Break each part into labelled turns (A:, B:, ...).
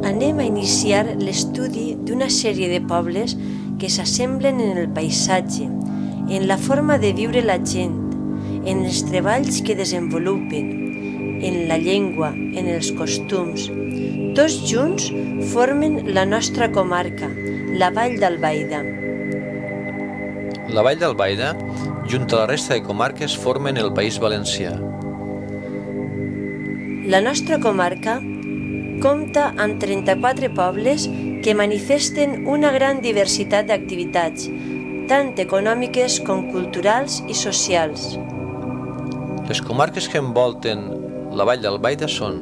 A: Anem a iniciar l'estudi d'una sèrie de pobles que s'assemblen en el paisatge, en la forma de viure la gent, en els treballs que desenvolupen, en la llengua, en els costums. Tots junts formen la nostra comarca, la Vall d'Albaida.
B: La Vall d'Albaida, junt a la resta de comarques, formen el País Valencià.
A: La nostra comarca compta amb 34 pobles que manifesten una gran diversitat d'activitats, tant econòmiques com culturals i socials.
B: Les comarques que envolten la Vall d'Albaida són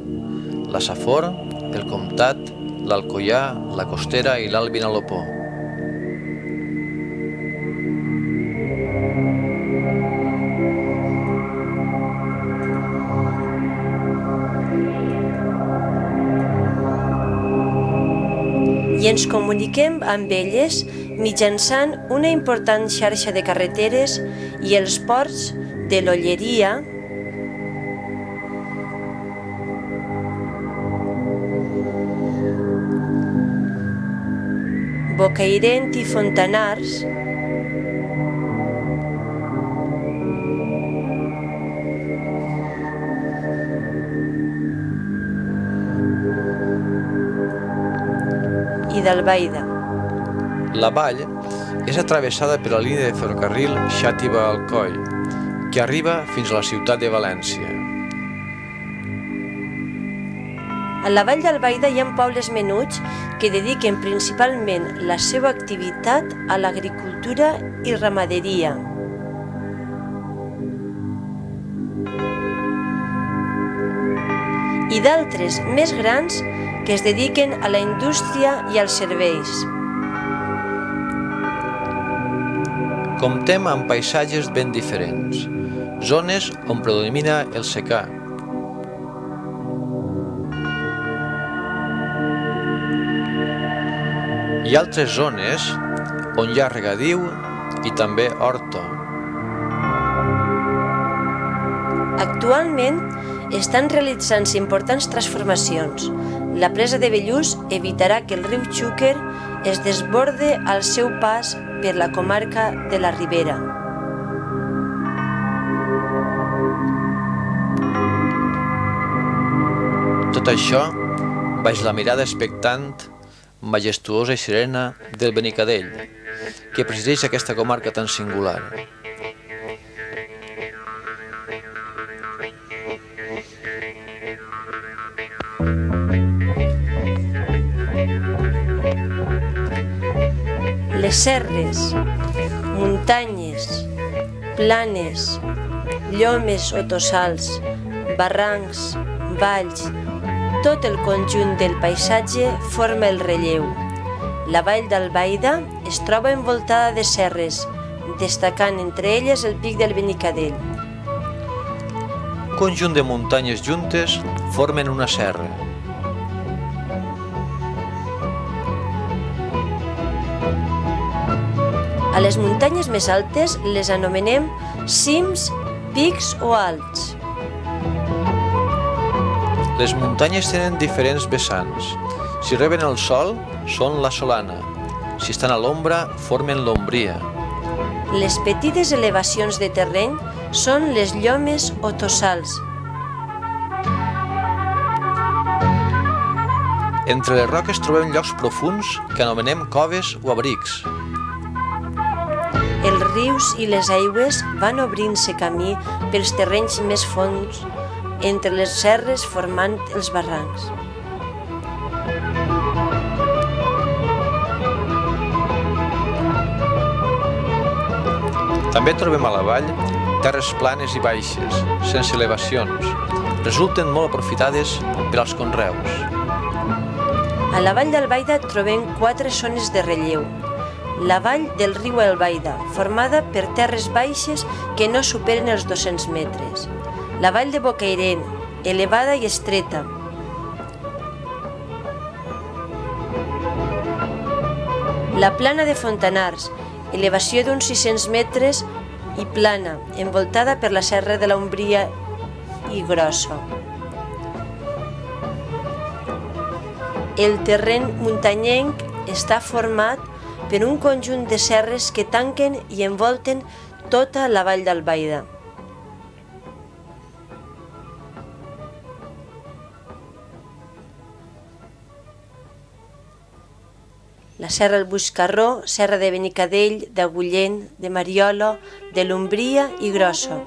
B: la Safor, el Comtat, l'Alcoià, la Costera i l'Alt Vinalopó.
A: I ens comuniquem amb elles mitjançant una important xarxa de carreteres i els ports de l'Olleria, Bocairent i Fontanars, i d'Albaida.
B: La vall és atravessada per la línia de ferrocarril Xàtiva-Alcoi, que arriba fins a la ciutat de València.
A: A la Vall d'Albaida hi ha pobles menuts que dediquen principalment la seva activitat a l'agricultura i ramaderia. I d'altres més grans que es dediquen a la indústria i als serveis.
B: Comptem amb paisatges ben diferents, zones on predomina el secà. Hi ha altres zones on hi ha regadiu i també horta.
A: Actualment estan realitzant-se importants transformacions. La presa de Bellús evitarà que el riu Xúquer es desborde al seu pas per la comarca de la Ribera.
B: Tot això baix la mirada expectant, majestuosa i serena del Benicadell, que presideix aquesta comarca tan singular.
A: Les serres, muntanyes, planes, llomes o tossals, barrancs, valls, tot el conjunt del paisatge forma el relleu. La Vall d'Albaida es troba envoltada de serres, destacant entre elles el pic del Benicadell.
B: Un conjunt de muntanyes juntes formen una serra.
A: A les muntanyes més altes les anomenem cims, pics o alts.
B: Les muntanyes tenen diferents vessants. Si reben el sol, són la solana. Si estan a l'ombra, formen l'ombria.
A: Les petites elevacions de terreny són les llomes o tossals.
B: Entre les roques trobem llocs profunds que anomenem coves o abrics.
A: Els rius i les aigües van obrint-se camí pels terrenys més fonds entre les serres formant els barrancs.
B: També trobem a la vall terres planes i baixes, sense elevacions. Resulten molt aprofitades per als conreus.
A: A la Vall d'Albaida trobem 4 zones de relleu. La vall del riu Albaida, formada per terres baixes que no superen els 200 metres. La vall de Bocairent, elevada i estreta. La plana de Fontanars, elevació d'uns 600 metres i plana, envoltada per la serra de l'Ombria i Grossa. El terreny muntanyenc està format per un conjunt de serres que tanquen i envolten tota la vall d'Albaida. La Serra del Buscarró, Serra de Benicadell, d'Agullent, de Mariola, de l'Umbria i Grossa.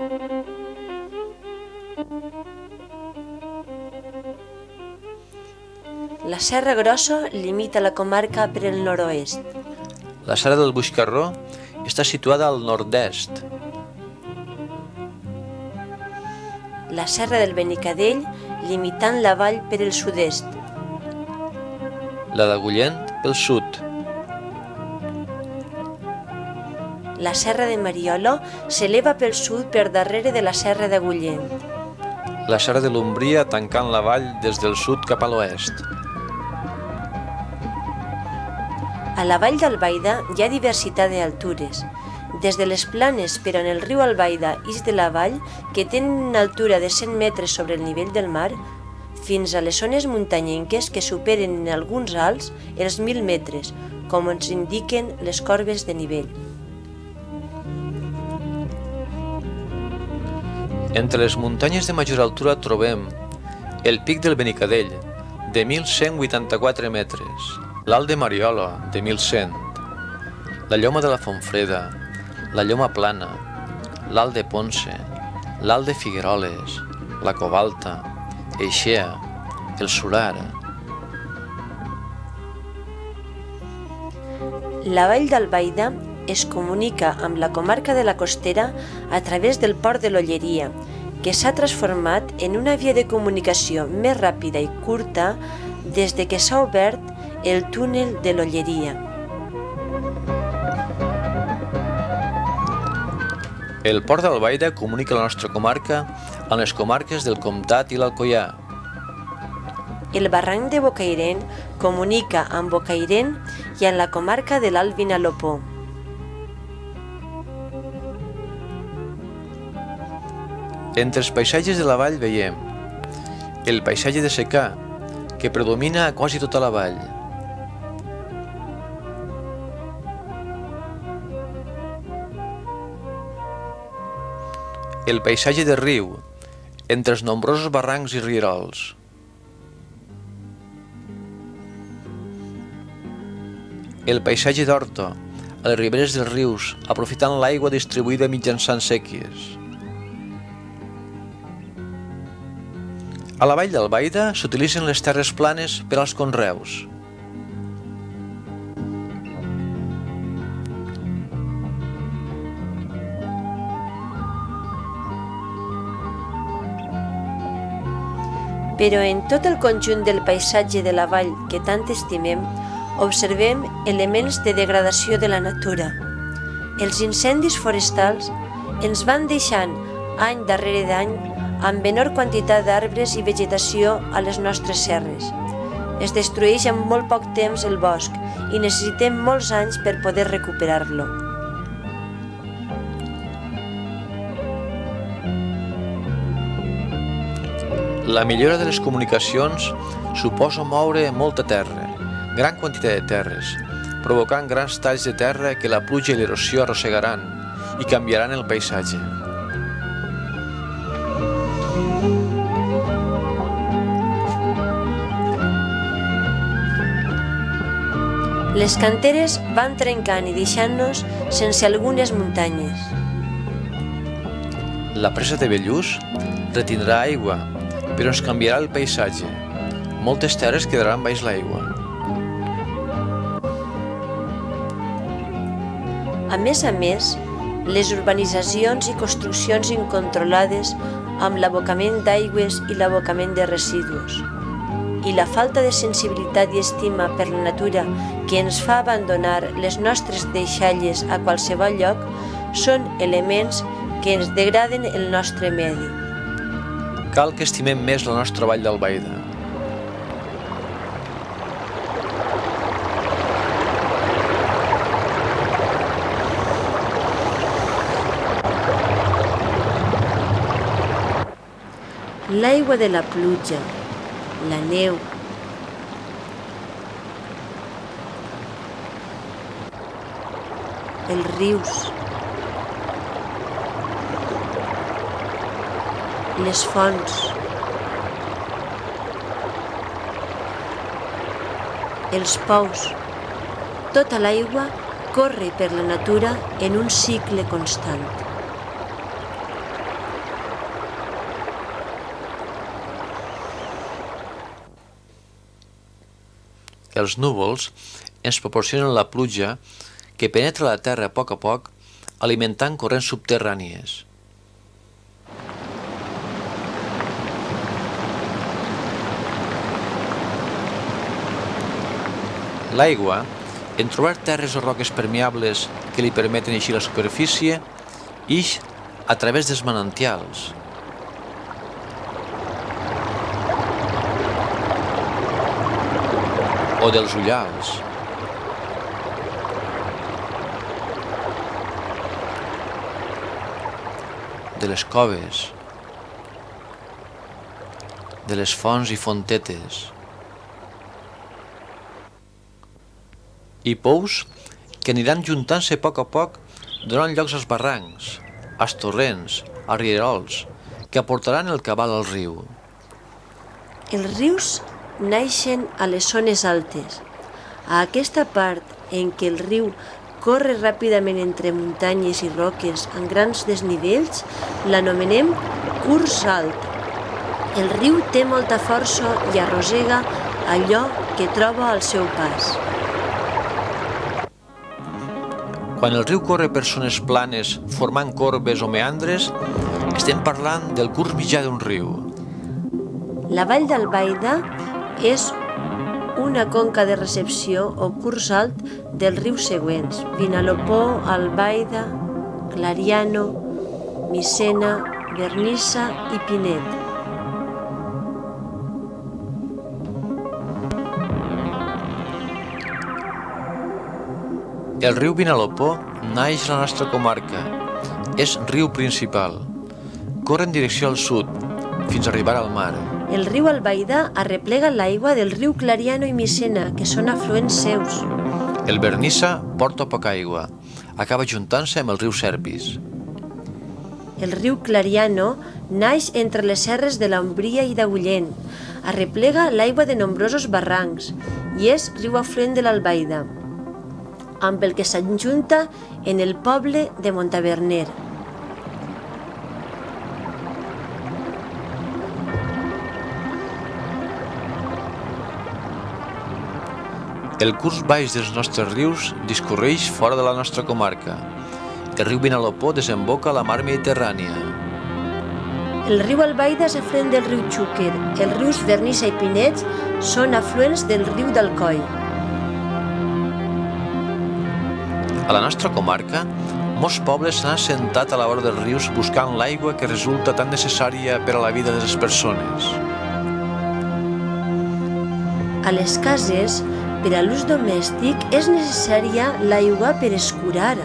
A: La Serra Grossa limita la comarca per el nord-oest.
B: La Serra del Buscarró està situada al nord-est.
A: La Serra del Benicadell limitant la vall per el sud-est.
B: La d'Agullent pel sud.
A: La Serra de Mariola s'eleva pel sud per darrere de la Serra d'Agullent.
B: La Serra de l'Umbria tancant la vall des del sud cap a l'oest.
A: A la vall d'Albaida hi ha diversitat d'altures, des de les planes per on el riu Albaida ix de la vall, que tenen una altura de 100 metres sobre el nivell del mar, fins a les zones muntanyenques que superen en alguns alts els 1.000 metres, com ens indiquen les corbes de nivell.
B: Entre les muntanyes de major altura trobem el Pic del Benicadell, de 1.184 metres, l'Alt de Mariola, de 1.100, la Lloma de la Fontfreda, la Lloma Plana, l'Alt de Ponce, l'Alt de Figueroles, la Covalta, Eixea, el Surar.
A: La vall d'Albaida es comunica amb la comarca de la Costera a través del port de l'Olleria, que s'ha transformat en una via de comunicació més ràpida i curta des de que s'ha obert el túnel de l'Olleria.
B: El port d'Albaida comunica la nostra comarca amb les comarques del Comtat i l'Alcoià.
A: El barranc de Bocairent comunica amb Bocairent i amb la comarca de l'Alt Vinalopó.
B: Entre els paisatges de la vall veiem el paisatge de secà, que predomina a quasi tota la vall. El paisatge de riu, entre els nombrosos barrancs i rierols. El paisatge d'horta, a les riberes dels rius, aprofitant l'aigua distribuïda mitjançant séquies. A la vall d'Albaida s'utilitzen les terres planes per als conreus.
A: Però en tot el conjunt del paisatge de la vall que tant estimem, observem elements de degradació de la natura. Els incendis forestals ens van deixant any darrere d'any amb menor quantitat d'arbres i vegetació a les nostres serres. Es destrueix en molt poc temps el bosc i necessitem molts anys per poder recuperar-lo.
B: La millora de les comunicacions suposa moure molta terra, gran quantitat de terres, provocant grans talls de terra que la pluja i l'erosió arrossegaran i canviaran el paisatge.
A: Les canteres van trencant i deixant-nos sense algunes muntanyes.
B: La presa de Bellús retindrà aigua, però ens canviarà el paisatge. Moltes terres quedaran baix l'aigua.
A: A més, les urbanitzacions i construccions incontrolades amb l'abocament d'aigües i l'abocament de residus i la falta de sensibilitat i estima per la natura que ens fa abandonar les nostres deixalles a qualsevol lloc són elements que ens degraden el nostre medi.
B: Cal que estimem més la nostra vall d'Albaida.
A: L'aigua de la pluja, la neu, els rius, les fonts, els pous. Tota l'aigua corre per la natura en un cicle constant.
B: Els núvols ens proporcionen la pluja que penetra la terra a poc, alimentant corrents subterrànies. L'aigua, en trobar terres o roques permeables que li permeten eixir a la superfície, ix a través dels manantials. O dels ullals. De les coves. De les fonts i fontetes. I pous que aniran juntant-se a poc, donant llocs als barrancs, als torrents, als rierols, que aportaran el cabal al riu.
A: Els rius naixen a les zones altes. A aquesta part en què el riu corre ràpidament entre muntanyes i roques amb grans desnivells, l'anomenem curs alt. El riu té molta força i arrossega allò que troba al seu pas.
B: Quan el riu corre per zones planes formant corbes o meandres, estem parlant del curs mitjà d'un riu.
A: La vall d'Albaida és una conca de recepció o curs alt dels rius següents: Vinalopó, Albaida, Clariano, Micena, Vernissa i Pinet.
B: El riu Vinalopó naix a la nostra comarca. És riu principal. Corre en direcció al sud, fins a arribar al mar.
A: El riu Albaida arreplega l'aigua del riu Clariano i Micena, que són afluents seus.
B: El Vernissa porta poca aigua. Acaba juntant-se amb el riu Serpis.
A: El riu Clariano naix entre les serres de l'Ombria i d'Agullent. Arreplega l'aigua de nombrosos barrancs i és riu afluent de l'Albaida, amb el que s'adjunta en el poble de Montaverner.
B: El curs baix dels nostres rius discorreix fora de la nostra comarca. El riu Vinalopó desemboca a la mar Mediterrània.
A: El riu Albaida és afluent del riu Xúquer. Els rius Vernissa i Pinet són afluents del riu d'Alcoi.
B: A la nostra comarca, molts pobles s'han assentat a la vora dels rius buscant l'aigua que resulta tan necessària per a la vida de les persones.
A: A les cases, per a l'ús domèstic, és necessària l'aigua per escurar.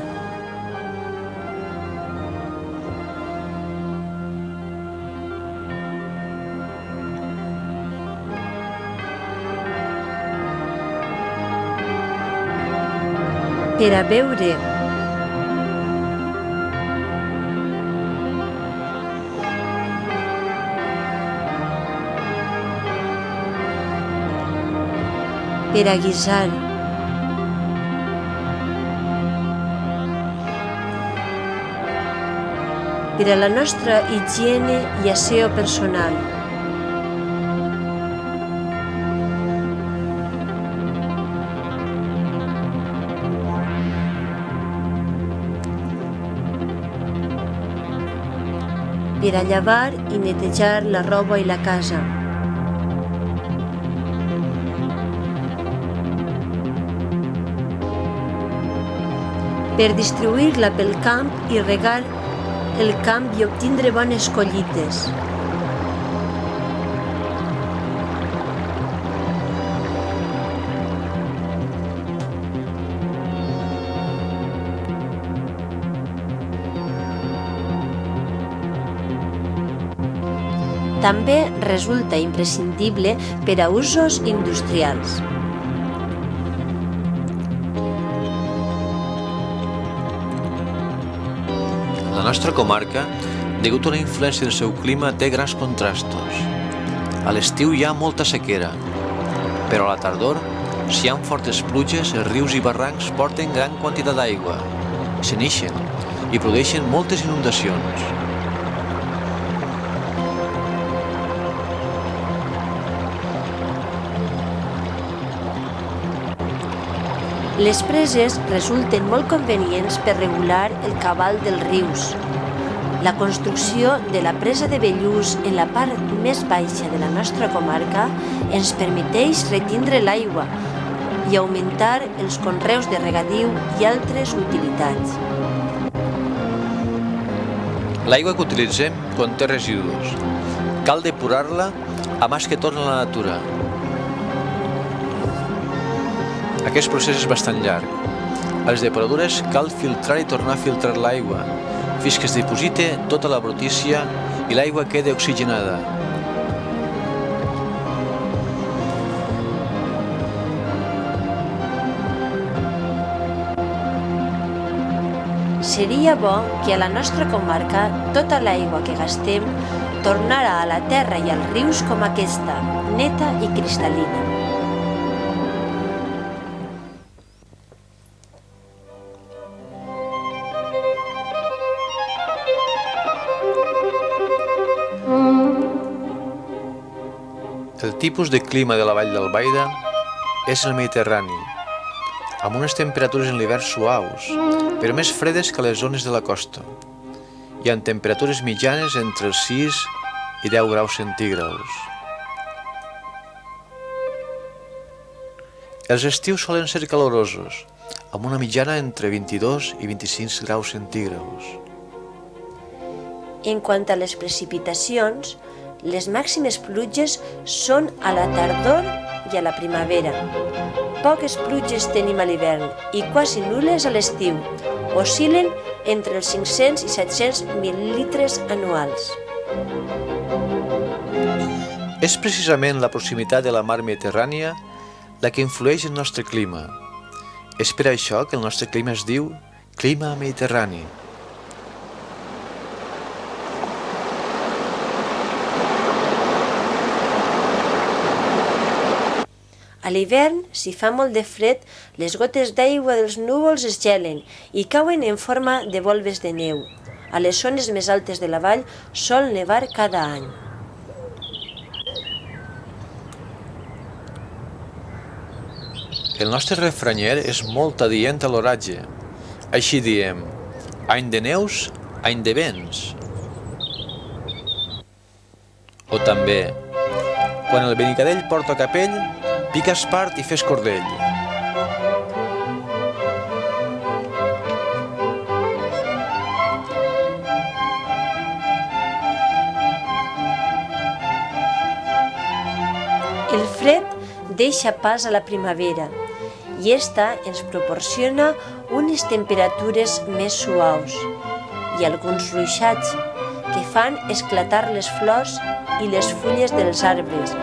A: Per a beure. Per a guisar. Per a la nostra higiene i aseo personal. Per a llevar i netejar la roba i la casa. Per distribuir-la pel camp i regar el camp i obtindre bones collites. També resulta imprescindible per a usos industrials.
B: La nostra comarca, degut a la influència del seu clima, té grans contrastos. A l'estiu hi ha molta sequera, però a la tardor, si hi ha fortes pluges, els rius i barrancs porten gran quantitat d'aigua, se n'ixen i produeixen moltes inundacions.
A: Les preses resulten molt convenients per regular el cabal dels rius. La construcció de la presa de Bellús en la part més baixa de la nostra comarca ens permeteix retindre l'aigua i augmentar els conreus de regadiu i altres utilitats.
B: L'aigua que utilitzem conté residus. Cal depurar-la abans que torni a la natura. Aquest procés és bastant llarg. A les depuradores cal filtrar i tornar a filtrar l'aigua fins que es diposite tota la brutícia i l'aigua quede oxigenada.
A: Seria bo que a la nostra comarca tota l'aigua que gastem tornara a la terra i als rius com aquesta, neta i cristal·lina.
B: El tipus de clima de la vall d'Albaida és el mediterrani, amb unes temperatures en l'hivern suaus, però més fredes que a les zones de la costa, i amb temperatures mitjanes entre els 6 i 10 graus centígrads. Els estius solen ser calorosos, amb una mitjana entre 22 i 25 graus centígrads.
A: En quant a les precipitacions, les màximes pluges són a la tardor i a la primavera. Poques pluges tenim a l'hivern i quasi nul·les a l'estiu. Oscil·len entre els 500 i 700 mil·litres anuals.
B: És precisament la proximitat de la mar Mediterrània la que influeix en el nostre clima. És per això que el nostre clima es diu clima mediterrani.
A: A l'hivern, si fa molt de fred, les gotes d'aigua dels núvols es gelen i cauen en forma de volves de neu. A les zones més altes de la vall sol nevar cada any.
B: El nostre refranyer és molt adient a l'oratge. Així diem, any de neus, any de vents. O també, quan el Benicadell porta capell, pica espart i fes cordell.
A: El fred deixa pas a la primavera i esta ens proporciona unes temperatures més suaus i alguns ruixats que fan esclatar les flors i les fulles dels arbres,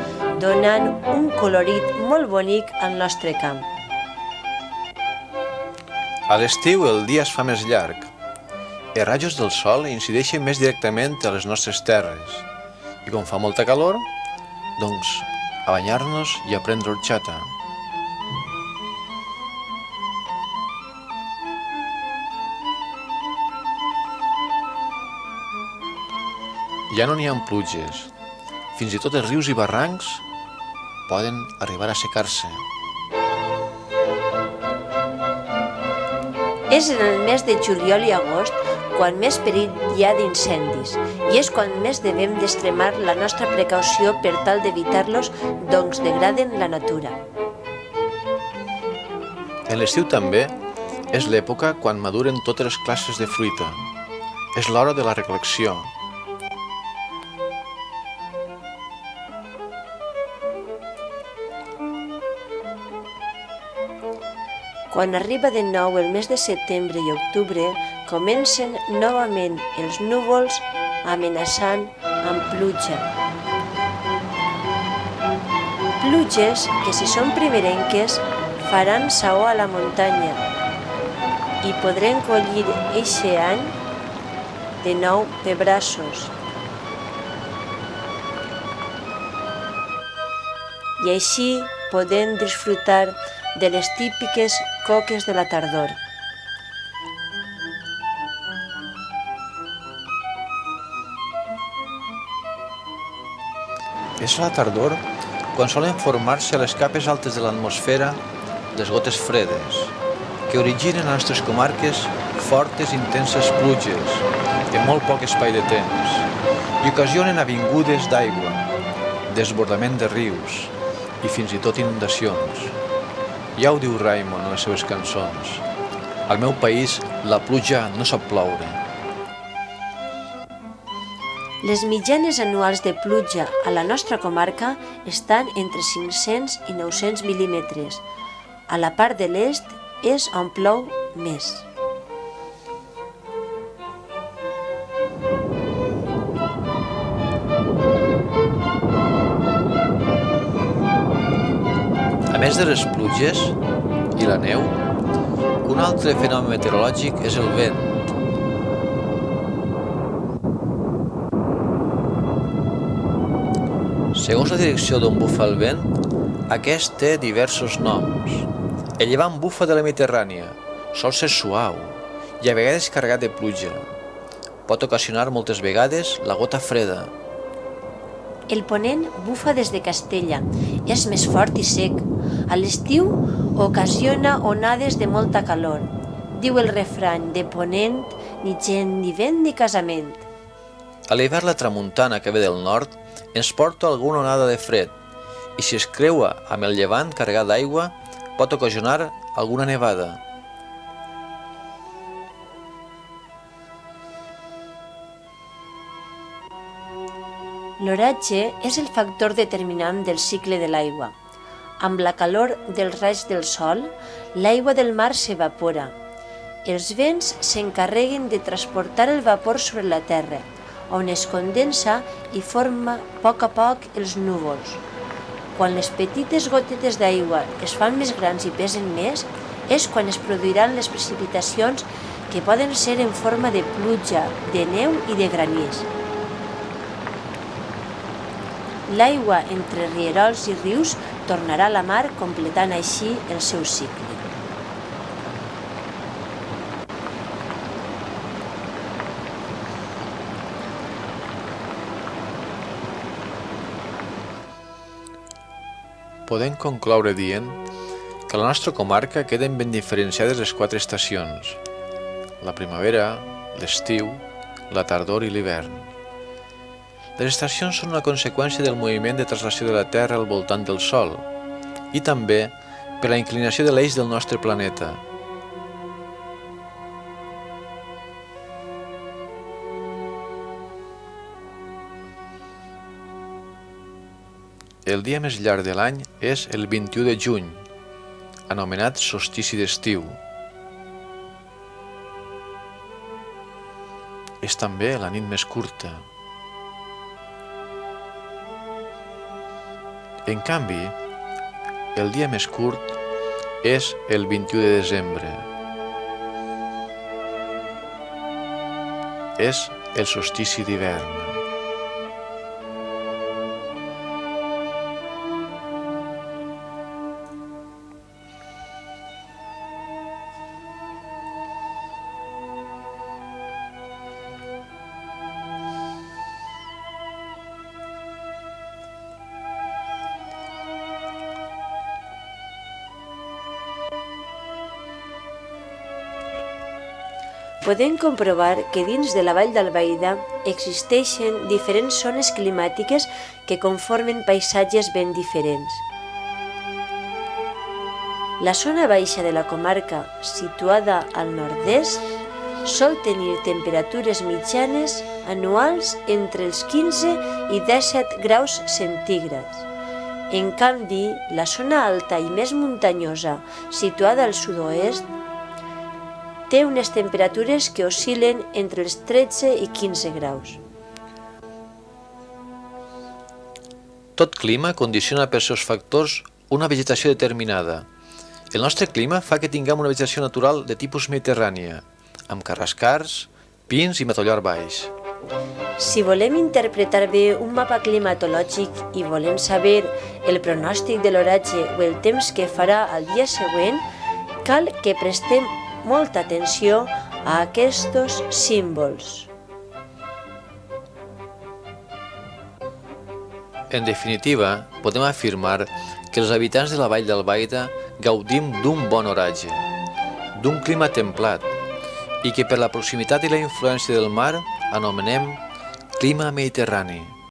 A: donant un colorit molt bonic al nostre camp.
B: A l'estiu el dia es fa més llarg. Els rajos del sol incideixen més directament a les nostres terres i com fa molta calor, doncs a banyar-nos i a prendre horxata. Ja no n'hi ha pluges. Fins i tot els rius i barrancs poden arribar a secar-se.
A: És en el mes de juliol i agost quan més perill hi ha d'incendis i és quan més devem d'extremar la nostra precaució per tal d'evitar-los, doncs degraden la natura.
B: En l'estiu també és l'època quan maduren totes les classes de fruita. És l'hora de la recol·lecció.
A: Quan arriba de nou el mes de setembre i octubre, comencen novament els núvols amenaçant amb pluja. Pluges que, si són primerenques, faran saó a la muntanya i podrem collir eixe any de 9 pebrassos. I així podem disfrutar de les típiques coques de la tardor.
B: És a la tardor quan solen formar-se a les capes altes de l'atmosfera les gotes fredes, que originen a les nostres comarques fortes i intenses pluges en molt poc espai de temps i ocasionen avingudes d'aigua, desbordament de rius i fins i tot inundacions. Ja ho diu Raimon en les seves cançons: al meu país la pluja no sap ploure.
A: Les mitjanes anuals de pluja a la nostra comarca estan entre 500 i 900 mil·límetres. A la part de l'est és on plou més.
B: A més de les pluges i la neu, un altre fenomen meteorològic és el vent. Segons la direcció d'on bufa el vent, aquest té diversos noms. El llevant bufa de la Mediterrània, sol ser suau i a vegades carregat de pluja. Pot ocasionar moltes vegades la gota freda.
A: El ponent bufa des de Castella, és més fort i sec. A l'estiu ocasiona onades de molta calor. Diu el refrany: de ponent, ni gent, ni vent, ni casament.
B: A l'hivern la tramuntana que ve del nord ens porta alguna onada de fred i si es creua amb el llevant carregat d'aigua pot ocasionar alguna nevada.
A: L'oratge és el factor determinant del cicle de l'aigua. Amb la calor dels raigs del sol, l'aigua del mar s'evapora. Els vents s'encarreguen de transportar el vapor sobre la terra, on es condensa i forma a poc els núvols. Quan les petites gotetes d'aigua es fan més grans i pesen més, és quan es produiran les precipitacions que poden ser en forma de pluja, de neu i de granís. L'aigua entre rierols i rius tornarà a la mar, completant així el seu cicle.
B: Podem concloure dient que a la nostra comarca queden ben diferenciades les 4 estacions: la primavera, l'estiu, la tardor i l'hivern. Les estacions són una conseqüència del moviment de traslació de la Terra al voltant del Sol i també per la inclinació de l'eix del nostre planeta. El dia més llarg de l'any és el 21 de juny, anomenat solstici d'estiu. És també la nit més curta. En canvi, el dia més curt és el 21 de desembre. És el solstici d'hivern.
A: Podem comprovar que dins de la Vall d'Albaida existeixen diferents zones climàtiques que conformen paisatges ben diferents. La zona baixa de la comarca, situada al nord-est, sol tenir temperatures mitjanes anuals entre els 15 i 17 graus centígrads. En canvi, la zona alta i més muntanyosa, situada al sud-oest, té unes temperatures que oscil·len entre els 13 i 15 graus.
B: Tot clima condiciona per seus factors una vegetació determinada. El nostre clima fa que tinguem una vegetació natural de tipus mediterrània, amb carrascars, pins i matollars baix.
A: Si volem interpretar bé un mapa climatològic i volem saber el pronòstic de l'oratge o el temps que farà el dia següent, cal que prestem molta atenció a aquests símbols.
B: En definitiva, podem afirmar que els habitants de la vall d'Albaida gaudim d'un bon oratge, d'un clima templat, i que per la proximitat i la influència del mar anomenem clima mediterrani.